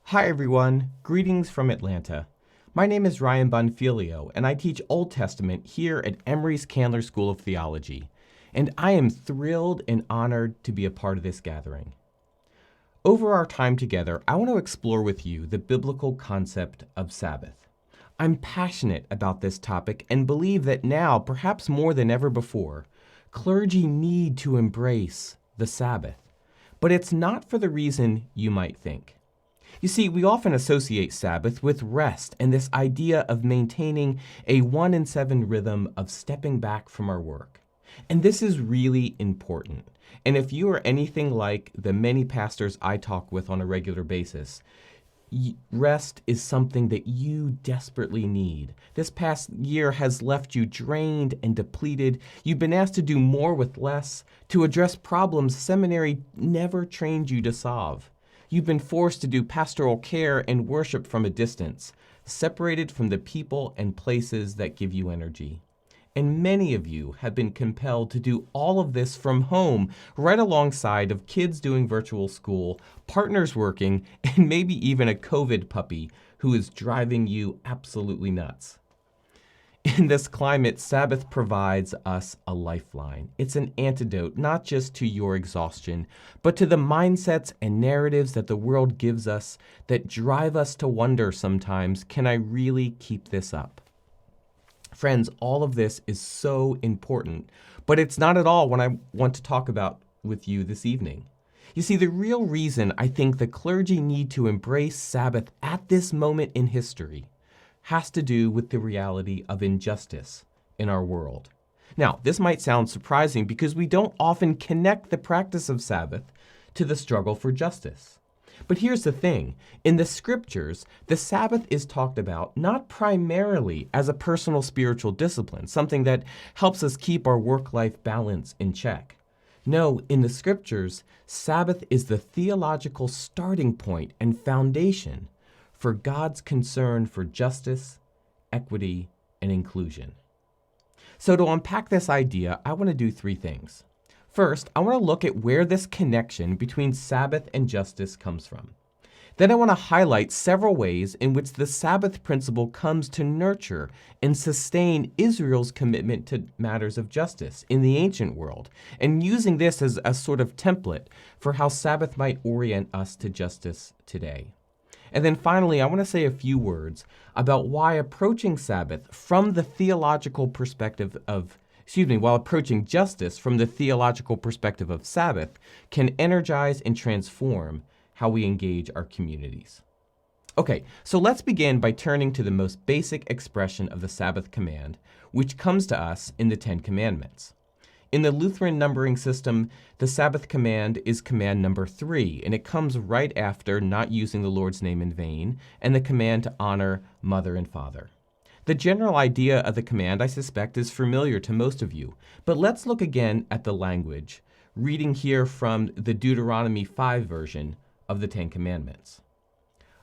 Hi everyone, greetings from Atlanta. My name is Ryan Bonfiglio, and I teach Old Testament here at Emory's Candler School of Theology, and I am thrilled and honored to be a part of this gathering. Over our time together, I want to explore with you the biblical concept of Sabbath. I'm passionate about this topic and believe that now, perhaps more than ever before, clergy need to embrace the Sabbath. But it's not for the reason you might think. You see, we often associate Sabbath with rest and this idea of maintaining a 1 in 7 rhythm of stepping back from our work. And this is really important. And if you are anything like the many pastors I talk with on a regular basis, rest is something that you desperately need. This past year has left you drained and depleted. You've been asked to do more with less, to address problems seminary never trained you to solve. You've been forced to do pastoral care and worship from a distance, separated from the people and places that give you energy. And many of you have been compelled to do all of this from home, right alongside of kids doing virtual school, partners working, and maybe even a COVID puppy who is driving you absolutely nuts. In this climate, Sabbath provides us a lifeline. It's an antidote not just to your exhaustion, but to the mindsets and narratives that the world gives us that drive us to wonder sometimes, can I really keep this up? Friends, all of this is so important, but it's not at all what I want to talk about with you this evening. You see, the real reason I think the clergy need to embrace Sabbath at this moment in history has to do with the reality of injustice in our world. Now, this might sound surprising because we don't often connect the practice of Sabbath to the struggle for justice. But here's the thing. In the scriptures, the Sabbath is talked about not primarily as a personal spiritual discipline, something that helps us keep our work-life balance in check. No, in the scriptures, Sabbath is the theological starting point and foundation for God's concern for justice, equity, and inclusion. So to unpack this idea, I want to do three things. First, I want to look at where this connection between Sabbath and justice comes from. Then I want to highlight several ways in which the Sabbath principle comes to nurture and sustain Israel's commitment to matters of justice in the ancient world, and using this as a sort of template for how Sabbath might orient us to justice today. And then finally, I want to say a few words about why approaching Sabbath from the theological perspective of, while approaching justice from the theological perspective of Sabbath can energize and transform how we engage our communities. Okay, so let's begin by turning to the most basic expression of the Sabbath command, which comes to us in the Ten Commandments. In the Lutheran numbering system, the Sabbath command is command number 3, and it comes right after not using the Lord's name in vain and the command to honor mother and father. The general idea of the command, I suspect, is familiar to most of you, but let's look again at the language, reading here from the Deuteronomy 5 version of the Ten Commandments.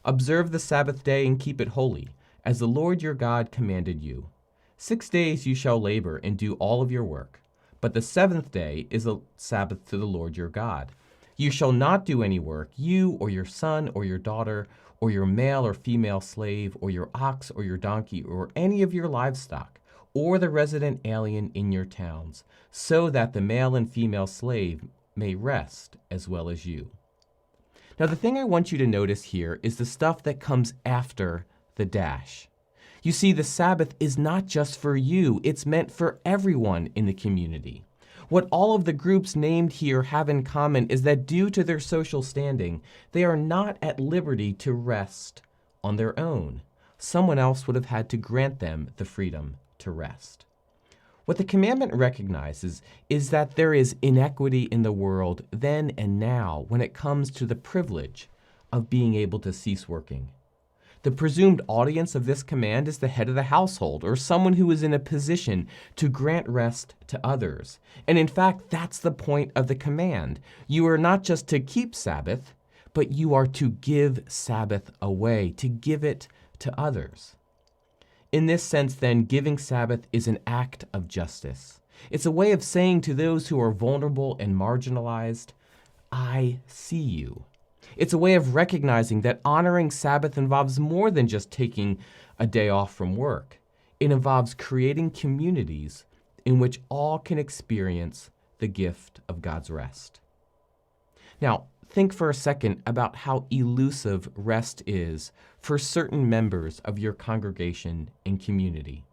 Observe the Sabbath day and keep it holy, as the Lord your God commanded you. 6 days you shall labor and do all of your work. But the 7th day is a Sabbath to the Lord your God. You shall not do any work, you or your son or your daughter, or your male or female slave, or your ox or your donkey, or any of your livestock, or the resident alien in your towns, so that the male and female slave may rest as well as you. Now, the thing I want you to notice here is the stuff that comes after the dash. You see, the Sabbath is not just for you, it's meant for everyone in the community. What all of the groups named here have in common is that due to their social standing, they are not at liberty to rest on their own. Someone else would have had to grant them the freedom to rest. What the commandment recognizes is that there is inequity in the world then and now when it comes to the privilege of being able to cease working. The presumed audience of this command is the head of the household or someone who is in a position to grant rest to others. And in fact, that's the point of the command. You are not just to keep Sabbath, but you are to give Sabbath away, to give it to others. In this sense, then, giving Sabbath is an act of justice. It's a way of saying to those who are vulnerable and marginalized, I see you. It's a way of recognizing that honoring Sabbath involves more than just taking a day off from work. It involves creating communities in which all can experience the gift of God's rest. Now, think for a second about how elusive rest is for certain members of your congregation and community.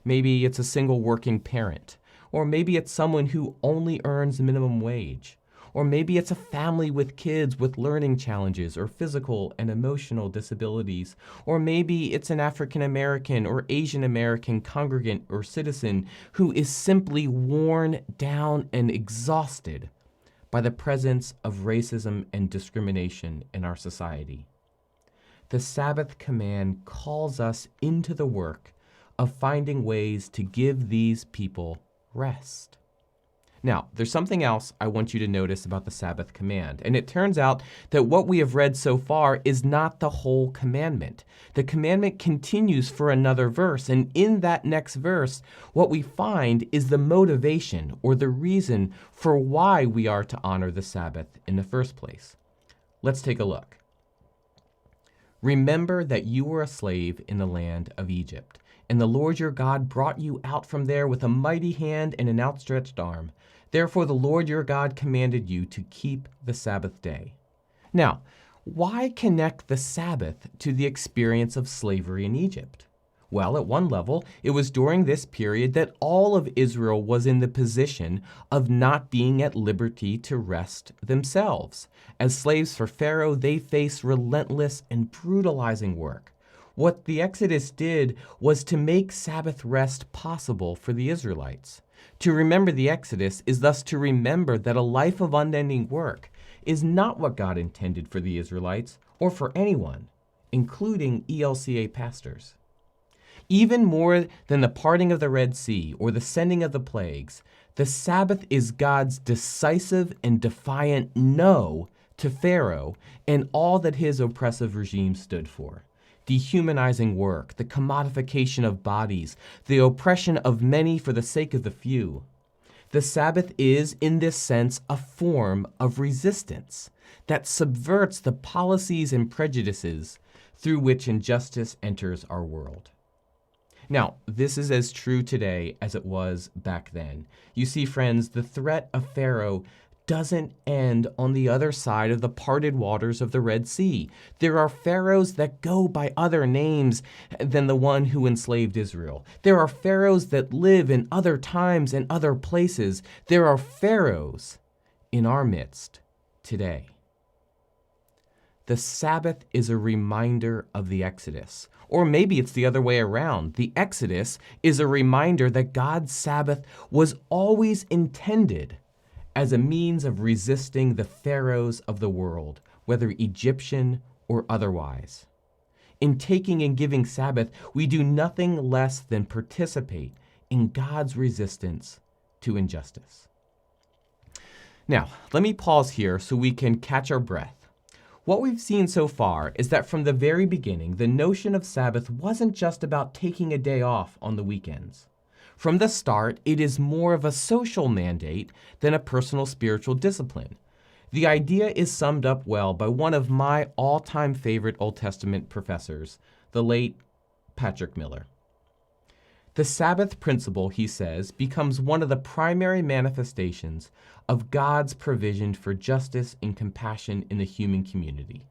Maybe it's a single working parent, or maybe it's someone who only earns minimum wage, or maybe it's a family with kids with learning challenges or physical and emotional disabilities, or maybe it's an African American or Asian American congregant or citizen who is simply worn down and exhausted by the presence of racism and discrimination in our society. The Sabbath Command calls us into the work of finding ways to give these people rest. Now, there's something else I want you to notice about the Sabbath Command, and it turns out that what we have read so far is not the whole commandment. The commandment continues for another verse, and in that next verse, what we find is the motivation or the reason for why we are to honor the Sabbath in the first place. Let's take a look. Remember that you were a slave in the land of Egypt, and the Lord your God brought you out from there with a mighty hand and an outstretched arm. Therefore the Lord your God commanded you to keep the Sabbath day. Now, why connect the Sabbath to the experience of slavery in Egypt? Well, at one level, it was during this period that all of Israel was in the position of not being at liberty to rest themselves. As slaves for Pharaoh, they faced relentless and brutalizing work. What the Exodus did was to make Sabbath rest possible for the Israelites. To remember the Exodus is thus to remember that a life of unending work is not what God intended for the Israelites or for anyone, including ELCA pastors. Even more than the parting of the Red Sea or the sending of the plagues, the Sabbath is God's decisive and defiant no to Pharaoh and all that his oppressive regime stood for. Dehumanizing work, the commodification of bodies, the oppression of many for the sake of the few. The Sabbath is, in this sense, a form of resistance that subverts the policies and prejudices through which injustice enters our world. Now, this is as true today as it was back then. You see, friends, the threat of Pharaoh doesn't end on the other side of the parted waters of the Red Sea. There are pharaohs that go by other names than the one who enslaved Israel. There are pharaohs that live in other times and other places. There are pharaohs in our midst today. The Sabbath is a reminder of the Exodus. Or maybe it's the other way around. The Exodus is a reminder that God's Sabbath was always intended as a means of resisting the pharaohs of the world, whether Egyptian or otherwise. In taking and giving Sabbath, we do nothing less than participate in God's resistance to injustice. Now, let me pause here so we can catch our breath. What we've seen so far is that from the very beginning, the notion of Sabbath wasn't just about taking a day off on the weekends. From the start, it is more of a social mandate than a personal spiritual discipline. The idea is summed up well by one of my all-time favorite Old Testament professors, the late Patrick Miller. The Sabbath principle, he says, becomes one of the primary manifestations of God's provision for justice and compassion in the human community.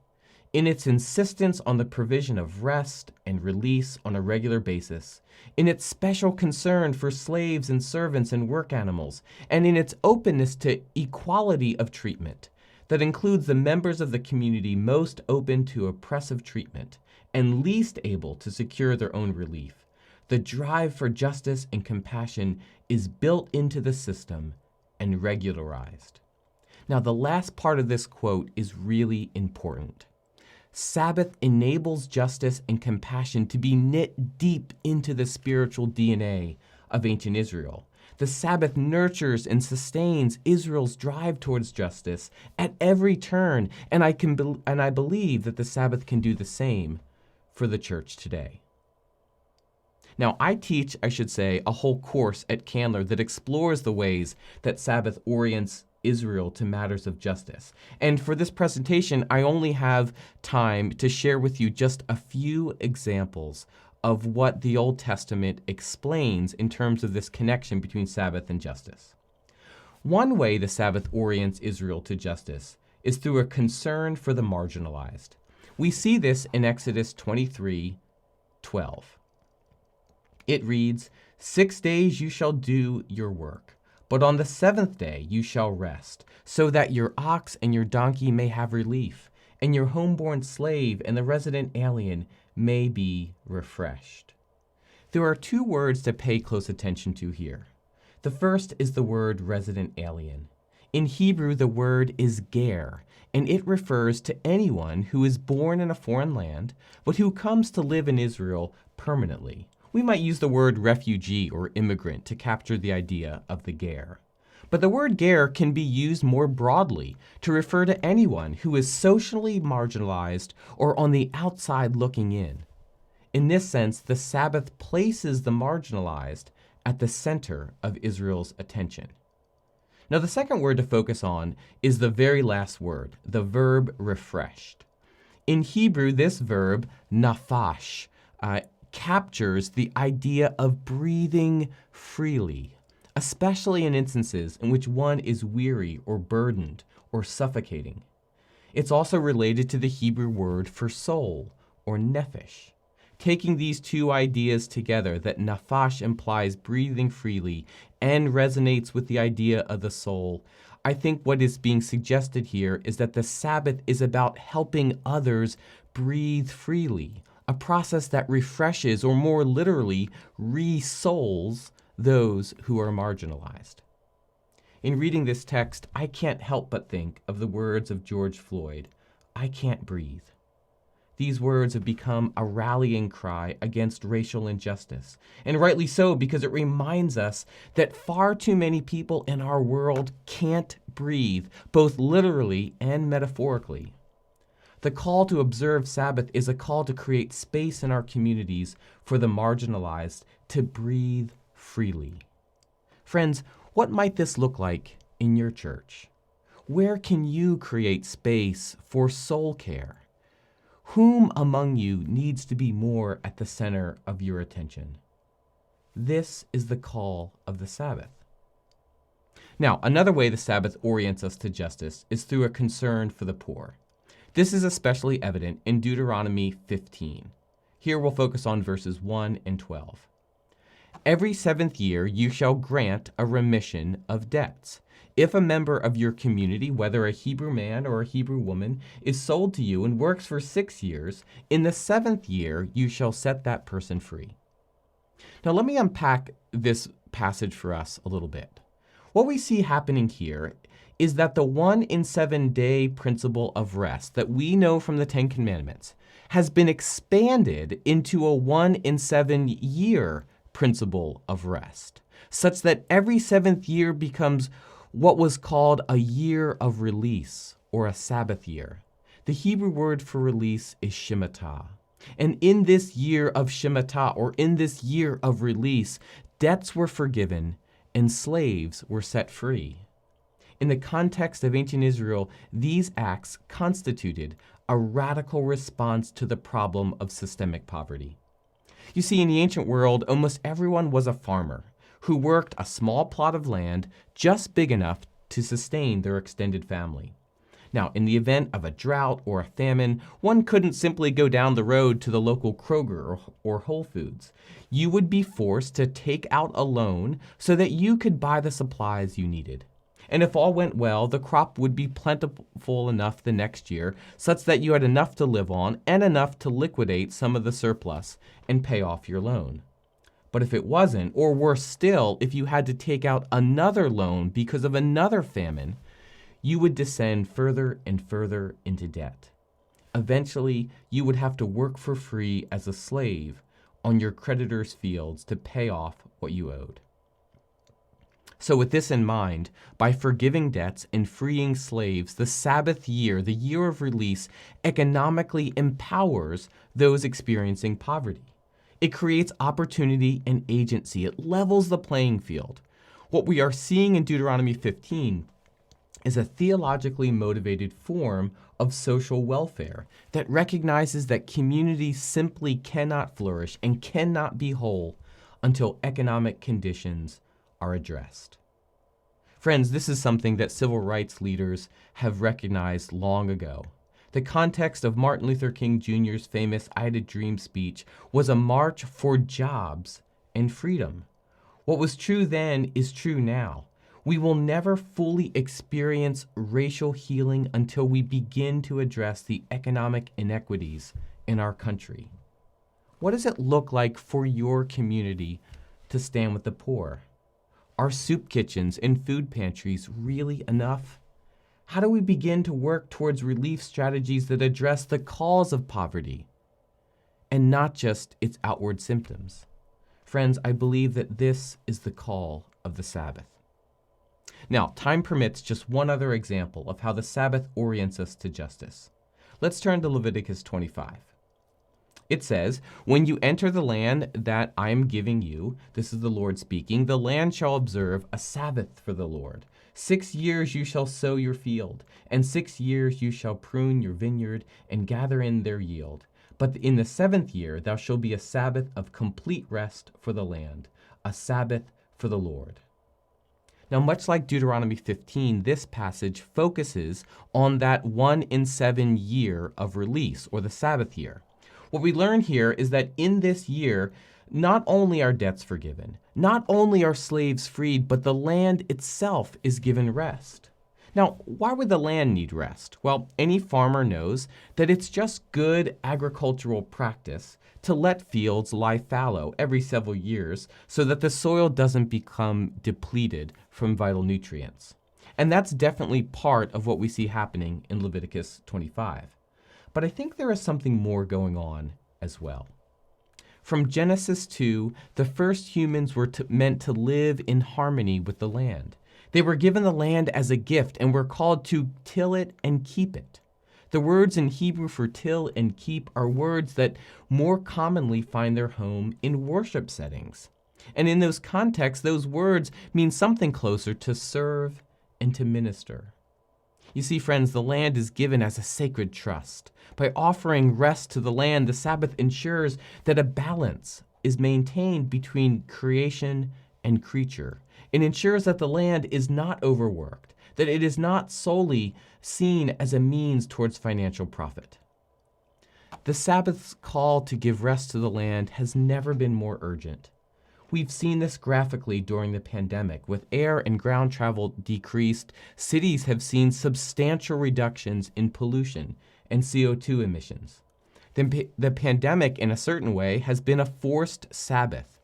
In its insistence on the provision of rest and release on a regular basis, in its special concern for slaves and servants and work animals, and in its openness to equality of treatment that includes the members of the community most open to oppressive treatment and least able to secure their own relief. The drive for justice and compassion is built into the system and regularized. Now, the last part of this quote is really important. Sabbath enables justice and compassion to be knit deep into the spiritual DNA of ancient Israel. The Sabbath nurtures and sustains Israel's drive towards justice at every turn, and I believe that the Sabbath can do the same for the church today. Now, I teach, a whole course at Candler that explores the ways that Sabbath orients Israel to matters of justice. And for this presentation, I only have time to share with you just a few examples of what the Old Testament explains in terms of this connection between Sabbath and justice. One way the Sabbath orients Israel to justice is through a concern for the marginalized. We see this in Exodus 23:12. It reads, 6 days you shall do your work, but on the seventh day you shall rest, so that your ox and your donkey may have relief, and your homeborn slave and the resident alien may be refreshed. There are two words to pay close attention to here. The first is the word resident alien. In Hebrew, the word is ger, and it refers to anyone who is born in a foreign land, but who comes to live in Israel permanently. We might use the word refugee or immigrant to capture the idea of the ger. But the word ger can be used more broadly to refer to anyone who is socially marginalized or on the outside looking in. In this sense, the Sabbath places the marginalized at the center of Israel's attention. Now, the second word to focus on is the very last word, the verb refreshed. In Hebrew, this verb, nafash, captures the idea of breathing freely, especially in instances in which one is weary or burdened or suffocating. It's also related to the Hebrew word for soul, or nephesh. Taking these two ideas together, that nafash implies breathing freely and resonates with the idea of the soul, I think what is being suggested here is that the Sabbath is about helping others breathe freely, a process that refreshes, or more literally, re-souls those who are marginalized. In reading this text, I can't help but think of the words of George Floyd, "I can't breathe." These words have become a rallying cry against racial injustice, and rightly so, because it reminds us that far too many people in our world can't breathe, both literally and metaphorically. The call to observe Sabbath is a call to create space in our communities for the marginalized to breathe freely. Friends, what might this look like in your church? Where can you create space for soul care? Whom among you needs to be more at the center of your attention? This is the call of the Sabbath. Now, another way the Sabbath orients us to justice is through a concern for the poor. This is especially evident in Deuteronomy 15. Here we'll focus on verses 1 and 12. Every seventh year you shall grant a remission of debts. If a member of your community, whether a Hebrew man or a Hebrew woman, is sold to you and works for 6 years, in the seventh year you shall set that person free. Now let me unpack this passage for us a little bit. What we see happening here is that the 1 in 7 day principle of rest that we know from the Ten Commandments has been expanded into a 1 in 7 year principle of rest, such that every seventh year becomes what was called a year of release, or a Sabbath year. The Hebrew word for release is shemitah. And in this year of shemitah, or in this year of release, debts were forgiven and slaves were set free. In the context of ancient Israel, these acts constituted a radical response to the problem of systemic poverty. You see, in the ancient world, almost everyone was a farmer who worked a small plot of land just big enough to sustain their extended family. Now, in the event of a drought or a famine, one couldn't simply go down the road to the local Kroger or Whole Foods. You would be forced to take out a loan so that you could buy the supplies you needed. And if all went well, the crop would be plentiful enough the next year such that you had enough to live on and enough to liquidate some of the surplus and pay off your loan. But if it wasn't, or worse still, if you had to take out another loan because of another famine, you would descend further and further into debt. Eventually, you would have to work for free as a slave on your creditor's fields to pay off what you owed. So with this in mind, by forgiving debts and freeing slaves, the Sabbath year, the year of release, economically empowers those experiencing poverty. It creates opportunity and agency. It levels the playing field. What we are seeing in Deuteronomy 15 is a theologically motivated form of social welfare that recognizes that communities simply cannot flourish and cannot be whole until economic conditions are addressed. Friends, this is something that civil rights leaders have recognized long ago. The context of Martin Luther King Jr.'s famous I Had a Dream speech was a march for jobs and freedom. What was true then is true now. We will never fully experience racial healing until we begin to address the economic inequities in our country. What does it look like for your community to stand with the poor? Are soup kitchens and food pantries really enough? How do we begin to work towards relief strategies that address the cause of poverty and not just its outward symptoms? Friends, I believe that this is the call of the Sabbath. Now, time permits just one other example of how the Sabbath orients us to justice. Let's turn to Leviticus 25. It says, "When you enter the land that I am giving you," this is the Lord speaking, "the land shall observe a Sabbath for the Lord. 6 years you shall sow your field, and 6 years you shall prune your vineyard and gather in their yield. But in the 7th year there shall be a Sabbath of complete rest for the land, a Sabbath for the Lord." Now, much like Deuteronomy 15, this passage focuses on that 1 in 7 year of release, or the Sabbath year. What we learn here is that in this year, not only are debts forgiven, not only are slaves freed, but the land itself is given rest. Now, why would the land need rest? Well, any farmer knows that it's just good agricultural practice to let fields lie fallow every several years so that the soil doesn't become depleted from vital nutrients. And that's definitely part of what we see happening in Leviticus 25. But I think there is something more going on as well. From Genesis 2, the first humans were meant to live in harmony with the land. They were given the land as a gift and were called to till it and keep it. The words in Hebrew for till and keep are words that more commonly find their home in worship settings. And in those contexts, those words mean something closer to serve and to minister. You see, friends, the land is given as a sacred trust. By offering rest to the land, the Sabbath ensures that a balance is maintained between creation and creature. It ensures that the land is not overworked, that it is not solely seen as a means towards financial profit. The Sabbath's call to give rest to the land has never been more urgent. We've seen this graphically during the pandemic. With air and ground travel decreased, cities have seen substantial reductions in pollution and CO2 emissions. The pandemic, in a certain way, has been a forced Sabbath.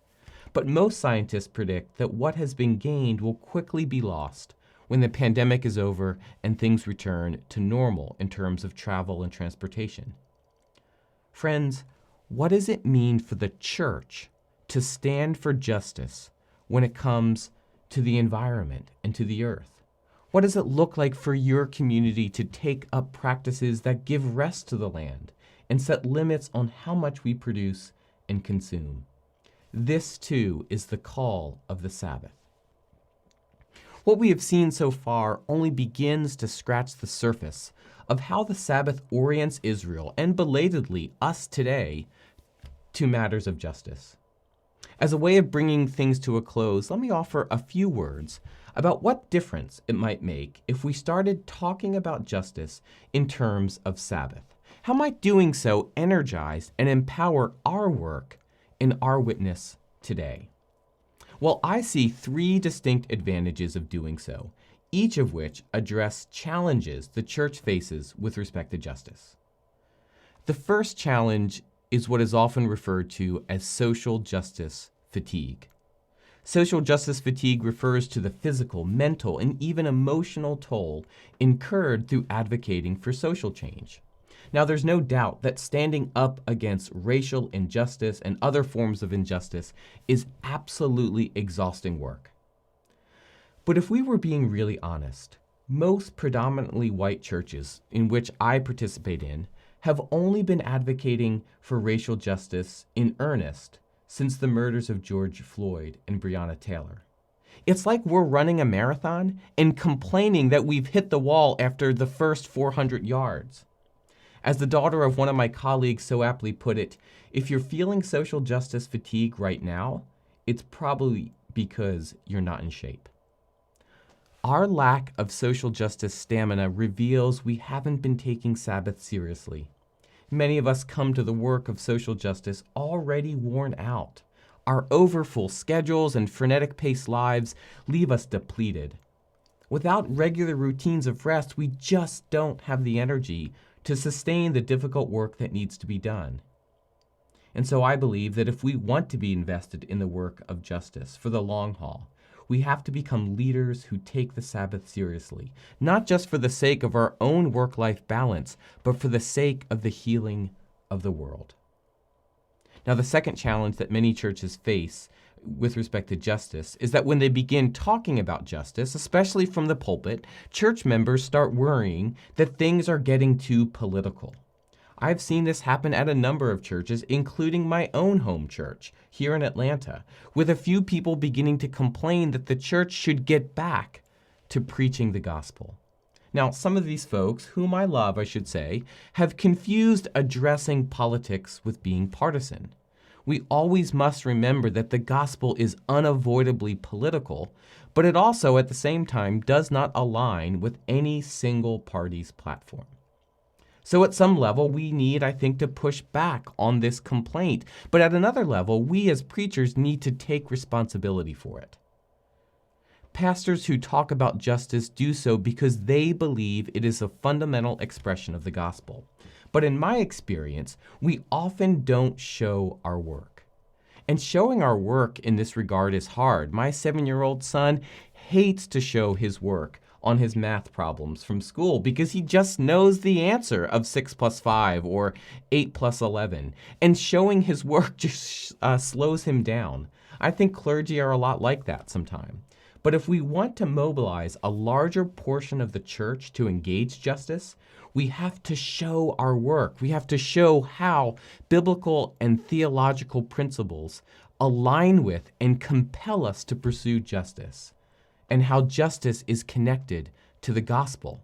But most scientists predict that what has been gained will quickly be lost when the pandemic is over and things return to normal in terms of travel and transportation. Friends, what does it mean for the church to stand for justice when it comes to the environment and to the earth? What does it look like for your community to take up practices that give rest to the land and set limits on how much we produce and consume? This, too, is the call of the Sabbath. What we have seen so far only begins to scratch the surface of how the Sabbath orients Israel, and belatedly us today, to matters of justice. As a way of bringing things to a close, let me offer a few words about what difference it might make if we started talking about justice in terms of Sabbath. How might doing so energize and empower our work in our witness today? Well, I see 3 distinct advantages of doing so, each of which address challenges the church faces with respect to justice. The first challenge is what is often referred to as social justice fatigue. Social justice fatigue refers to the physical, mental, and even emotional toll incurred through advocating for social change. Now, there's no doubt that standing up against racial injustice and other forms of injustice is absolutely exhausting work. But if we were being really honest, most predominantly white churches in which I participate in have only been advocating for racial justice in earnest since the murders of George Floyd and Breonna Taylor. It's like we're running a marathon and complaining that we've hit the wall after the first 400 yards. As the daughter of one of my colleagues so aptly put it, if you're feeling social justice fatigue right now, it's probably because you're not in shape. Our lack of social justice stamina reveals we haven't been taking Sabbath seriously. Many of us come to the work of social justice already worn out. Our overfull schedules and frenetic-paced lives leave us depleted. Without regular routines of rest, we just don't have the energy to sustain the difficult work that needs to be done. And so I believe that if we want to be invested in the work of justice for the long haul, we have to become leaders who take the Sabbath seriously, not just for the sake of our own work-life balance, but for the sake of the healing of the world. Now, the second challenge that many churches face with respect to justice is that when they begin talking about justice, especially from the pulpit, church members start worrying that things are getting too political. I've seen this happen at a number of churches, including my own home church here in Atlanta, with a few people beginning to complain that the church should get back to preaching the gospel. Now, some of these folks, whom I love, I should say, have confused addressing politics with being partisan. We always must remember that the gospel is unavoidably political, but it also, at the same time, does not align with any single party's platform. So at some level, we need, I think, to push back on this complaint. But at another level, we as preachers need to take responsibility for it. Pastors who talk about justice do so because they believe it is a fundamental expression of the gospel. But in my experience, we often don't show our work. And showing our work in this regard is hard. My 7-year-old son hates to show his work on his math problems from school because he just knows the answer of 6 plus 5 or 8 plus 11. And showing his work just slows him down. I think clergy are a lot like that sometimes. But if we want to mobilize a larger portion of the church to engage justice, we have to show our work. We have to show how biblical and theological principles align with and compel us to pursue justice, and how justice is connected to the gospel.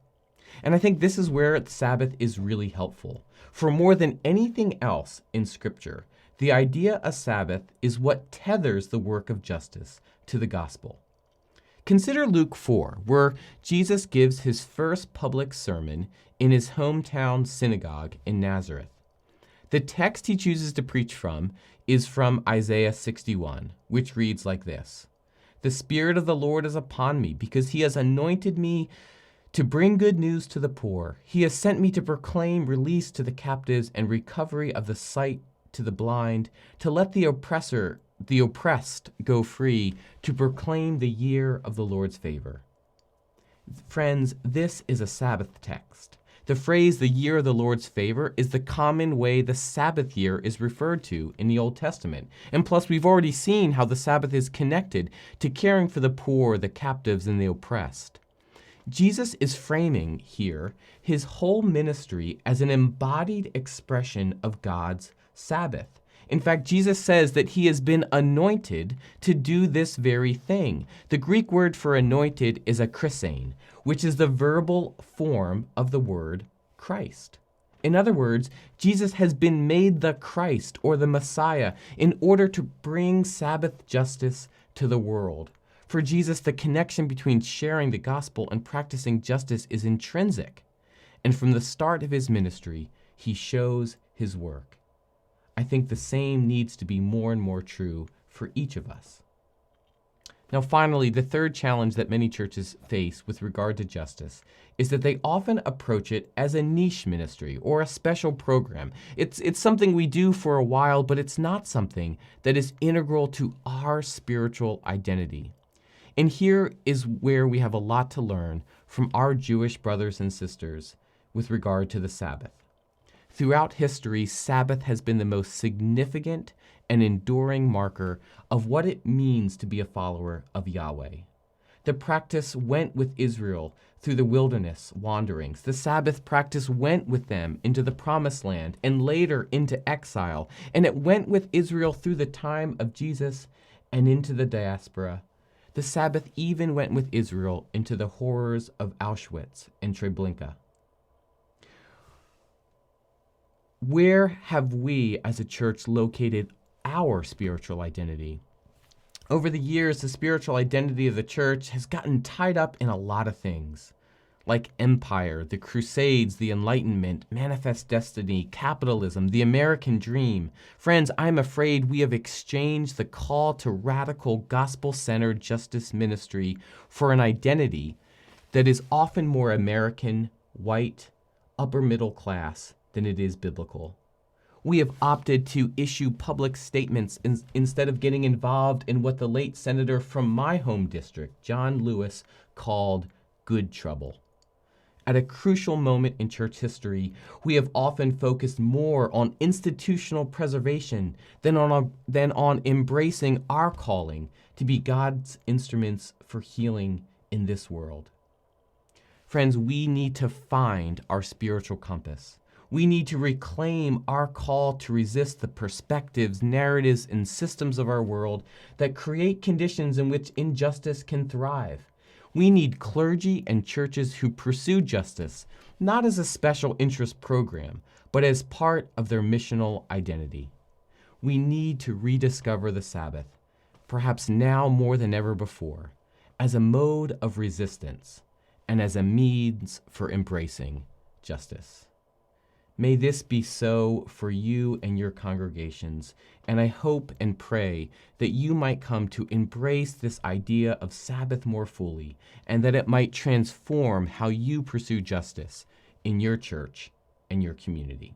And I think this is where the Sabbath is really helpful. For more than anything else in Scripture, the idea of Sabbath is what tethers the work of justice to the gospel. Consider Luke 4, where Jesus gives his first public sermon in his hometown synagogue in Nazareth. The text he chooses to preach from is from Isaiah 61, which reads like this: "The Spirit of the Lord is upon me, because he has anointed me to bring good news to the poor. He has sent me to proclaim release to the captives and recovery of the sight to the blind, to let the oppressed go free, to proclaim the year of the Lord's favor." Friends, this is a Sabbath text. The phrase, "the year of the Lord's favor," is the common way the Sabbath year is referred to in the Old Testament. And plus, we've already seen how the Sabbath is connected to caring for the poor, the captives, and the oppressed. Jesus is framing here his whole ministry as an embodied expression of God's Sabbath. In fact, Jesus says that he has been anointed to do this very thing. The Greek word for anointed is akrisein, which is the verbal form of the word Christ. In other words, Jesus has been made the Christ or the Messiah in order to bring Sabbath justice to the world. For Jesus, the connection between sharing the gospel and practicing justice is intrinsic. And from the start of his ministry, he shows his work. I think the same needs to be more and more true for each of us. Now, finally, the third challenge that many churches face with regard to justice is that they often approach it as a niche ministry or a special program. It's something we do for a while, but it's not something that is integral to our spiritual identity. And here is where we have a lot to learn from our Jewish brothers and sisters with regard to the Sabbath. Throughout history, Sabbath has been the most significant and enduring marker of what it means to be a follower of Yahweh. The practice went with Israel through the wilderness wanderings. The Sabbath practice went with them into the Promised Land and later into exile. And it went with Israel through the time of Jesus and into the diaspora. The Sabbath even went with Israel into the horrors of Auschwitz and Treblinka. Where have we as a church located our spiritual identity? Over the years, the spiritual identity of the church has gotten tied up in a lot of things, like empire, the Crusades, the Enlightenment, manifest destiny, capitalism, the American dream. Friends, I'm afraid we have exchanged the call to radical gospel-centered justice ministry for an identity that is often more American, white, upper middle class than it is biblical. We have opted to issue public statements instead of getting involved in what the late senator from my home district, John Lewis, called good trouble. At a crucial moment in church history, we have often focused more on institutional preservation than on embracing our calling to be God's instruments for healing in this world. Friends, we need to find our spiritual compass. We need to reclaim our call to resist the perspectives, narratives, and systems of our world that create conditions in which injustice can thrive. We need clergy and churches who pursue justice, not as a special interest program, but as part of their missional identity. We need to rediscover the Sabbath, perhaps now more than ever before, as a mode of resistance and as a means for embracing justice. May this be so for you and your congregations, and I hope and pray that you might come to embrace this idea of Sabbath more fully, and that it might transform how you pursue justice in your church and your community.